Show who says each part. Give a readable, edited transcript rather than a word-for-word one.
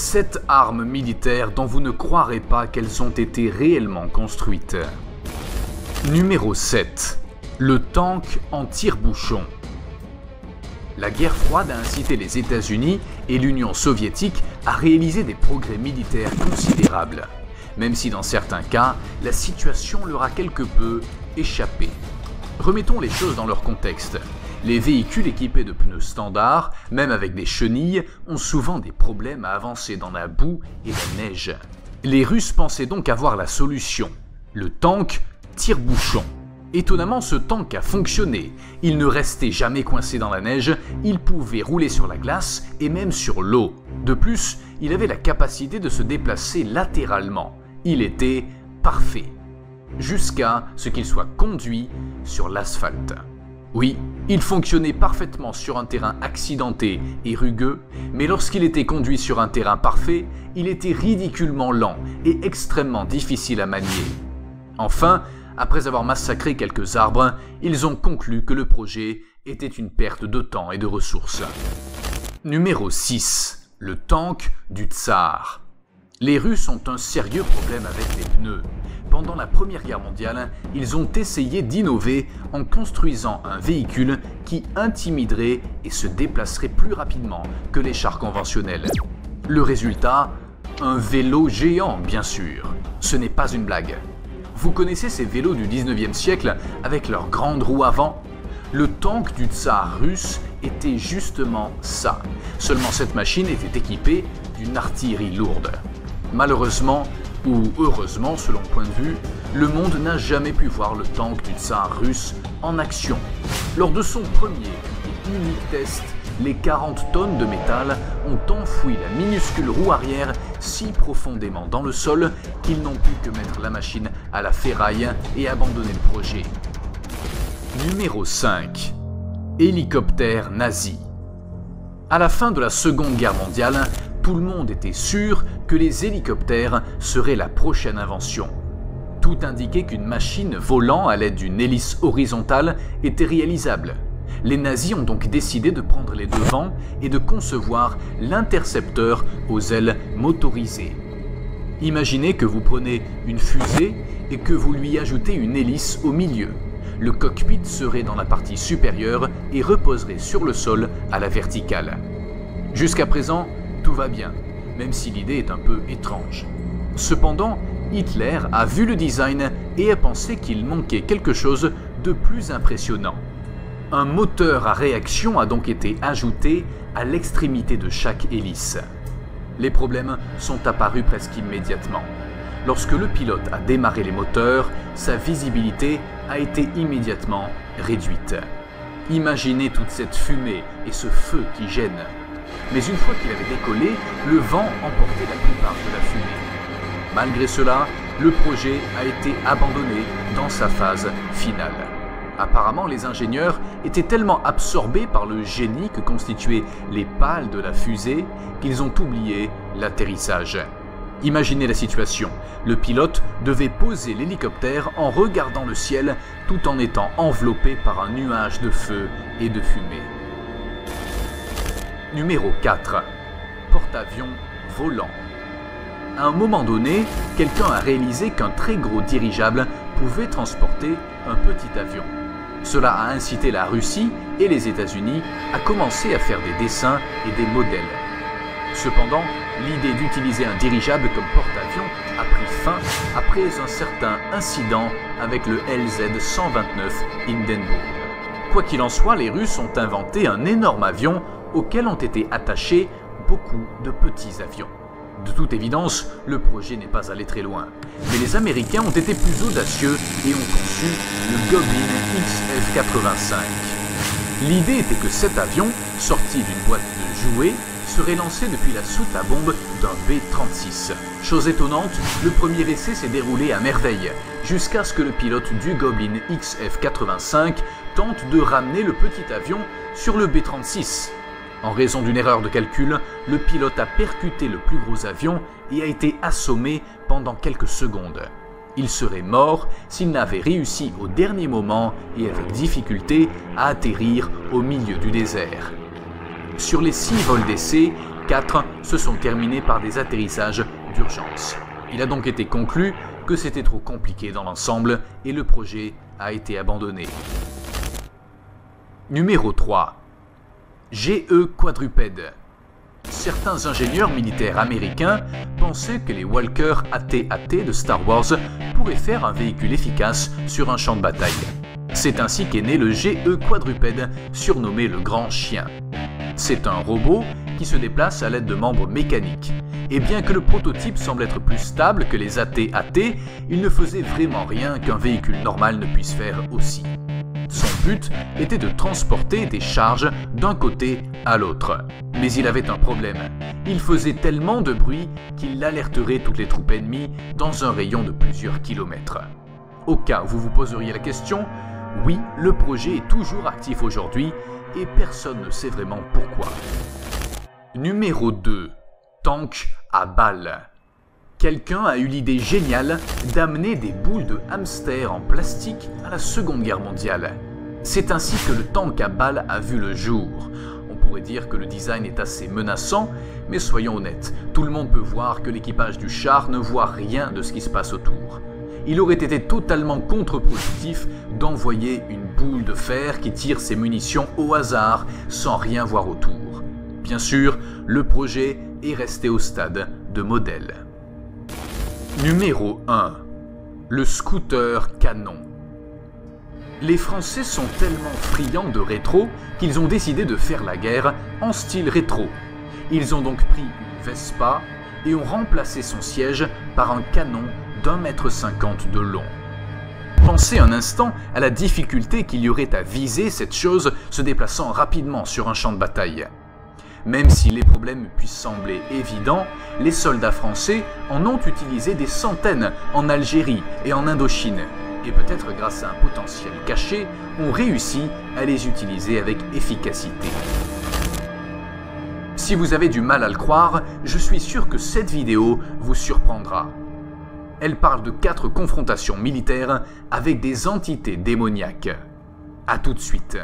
Speaker 1: 7 armes militaires dont vous ne croirez pas qu'elles ont été réellement construites. Numéro 7. Le tank en tire-bouchon. La guerre froide a incité les États-Unis et l'Union soviétique à réaliser des progrès militaires considérables, même si dans certains cas, la situation leur a quelque peu échappé. Remettons les choses dans leur contexte. Les véhicules équipés de pneus standards, même avec des chenilles, ont souvent des problèmes à avancer dans la boue et la neige. Les Russes pensaient donc avoir la solution, le tank tire-bouchon. Étonnamment, ce tank a fonctionné. Il ne restait jamais coincé dans la neige, il pouvait rouler sur la glace et même sur l'eau. De plus, il avait la capacité de se déplacer latéralement. Il était parfait. Jusqu'à ce qu'il soit conduit sur l'asphalte. Oui, il fonctionnait parfaitement sur un terrain accidenté et rugueux, mais lorsqu'il était conduit sur un terrain parfait, il était ridiculement lent et extrêmement difficile à manier. Enfin, après avoir massacré quelques arbres, ils ont conclu que le projet était une perte de temps et de ressources. Numéro 6. Le tank du tsar. Les Russes ont un sérieux problème avec les pneus. Pendant la Première Guerre mondiale, ils ont essayé d'innover en construisant un véhicule qui intimiderait et se déplacerait plus rapidement que les chars conventionnels. Le résultat, un vélo géant bien sûr. Ce n'est pas une blague. Vous connaissez ces vélos du 19e siècle avec leurs grandes roues avant? Le tank du tsar russe était justement ça. Seulement cette machine était équipée d'une artillerie lourde. Malheureusement, ou heureusement selon point de vue, le monde n'a jamais pu voir le tank du tsar russe en action. Lors de son premier et unique test, les 40 tonnes de métal ont enfoui la minuscule roue arrière si profondément dans le sol qu'ils n'ont pu que mettre la machine à la ferraille et abandonner le projet. Numéro 5. Hélicoptère nazi. À la fin de la Seconde Guerre mondiale, tout le monde était sûr que les hélicoptères seraient la prochaine invention. Tout indiquait qu'une machine volant à l'aide d'une hélice horizontale était réalisable. Les nazis ont donc décidé de prendre les devants et de concevoir l'intercepteur aux ailes motorisées. Imaginez que vous prenez une fusée et que vous lui ajoutez une hélice au milieu. Le cockpit serait dans la partie supérieure et reposerait sur le sol à la verticale. Jusqu'à présent, tout va bien, même si l'idée est un peu étrange. Cependant, Hitler a vu le design et a pensé qu'il manquait quelque chose de plus impressionnant. Un moteur à réaction a donc été ajouté à l'extrémité de chaque hélice. Les problèmes sont apparus presque immédiatement. Lorsque le pilote a démarré les moteurs, sa visibilité a été immédiatement réduite. Imaginez toute cette fumée et ce feu qui gêne. Mais une fois qu'il avait décollé, le vent emportait la plupart de la fumée. Malgré cela, le projet a été abandonné dans sa phase finale. Apparemment, les ingénieurs étaient tellement absorbés par le génie que constituaient les pales de la fusée qu'ils ont oublié l'atterrissage. Imaginez la situation. Le pilote devait poser l'hélicoptère en regardant le ciel tout en étant enveloppé par un nuage de feu et de fumée. Numéro 4. Porte-avions volant. À un moment donné, quelqu'un a réalisé qu'un très gros dirigeable pouvait transporter un petit avion. Cela a incité la Russie et les États-Unis à commencer à faire des dessins et des modèles. Cependant, l'idée d'utiliser un dirigeable comme porte-avions a pris fin après un certain incident avec le LZ-129 Hindenburg. Quoi qu'il en soit, les Russes ont inventé un énorme avion auquel ont été attachés beaucoup de petits avions. De toute évidence, le projet n'est pas allé très loin. Mais les Américains ont été plus audacieux et ont conçu le Goblin XF-85. L'idée était que cet avion, sorti d'une boîte de jouets, serait lancé depuis la soute à bombe d'un B-36. Chose étonnante, le premier essai s'est déroulé à merveille, jusqu'à ce que le pilote du Goblin XF-85 tente de ramener le petit avion sur le B-36. En raison d'une erreur de calcul, le pilote a percuté le plus gros avion et a été assommé pendant quelques secondes. Il serait mort s'il n'avait réussi au dernier moment et avec difficulté à atterrir au milieu du désert. Sur les 6 vols d'essai, 4 se sont terminés par des atterrissages d'urgence. Il a donc été conclu que c'était trop compliqué dans l'ensemble et le projet a été abandonné. Numéro 3. GE quadrupède. Certains ingénieurs militaires américains pensaient que les Walker AT-AT de Star Wars pourraient faire un véhicule efficace sur un champ de bataille. C'est ainsi qu'est né le GE quadrupède, surnommé le Grand Chien. C'est un robot qui se déplace à l'aide de membres mécaniques. Et bien que le prototype semble être plus stable que les AT-AT, il ne faisait vraiment rien qu'un véhicule normal ne puisse faire aussi. Son but était de transporter des charges d'un côté à l'autre. Mais il avait un problème. Il faisait tellement de bruit qu'il alerterait toutes les troupes ennemies dans un rayon de plusieurs kilomètres. Au cas où vous vous poseriez la question, oui, le projet est toujours actif aujourd'hui et personne ne sait vraiment pourquoi. Numéro 2. Tank à balles. Quelqu'un a eu l'idée géniale d'amener des boules de hamster en plastique à la Seconde Guerre mondiale. C'est ainsi que le tank à balles a vu le jour. On pourrait dire que le design est assez menaçant, mais soyons honnêtes, tout le monde peut voir que l'équipage du char ne voit rien de ce qui se passe autour. Il aurait été totalement contre-productif d'envoyer une boule de fer qui tire ses munitions au hasard sans rien voir autour. Bien sûr, le projet est resté au stade de modèle. Numéro 1. Le scooter canon. Les Français sont tellement friands de rétro qu'ils ont décidé de faire la guerre en style rétro. Ils ont donc pris une Vespa et ont remplacé son siège par un canon d'1,50 m de long. Pensez un instant à la difficulté qu'il y aurait à viser cette chose se déplaçant rapidement sur un champ de bataille. Même si les problèmes puissent sembler évidents, les soldats français en ont utilisé des centaines en Algérie et en Indochine, et peut-être grâce à un potentiel caché, ont réussi à les utiliser avec efficacité. Si vous avez du mal à le croire, je suis sûr que cette vidéo vous surprendra. Elle parle de 4 confrontations militaires avec des entités démoniaques. À tout de suite.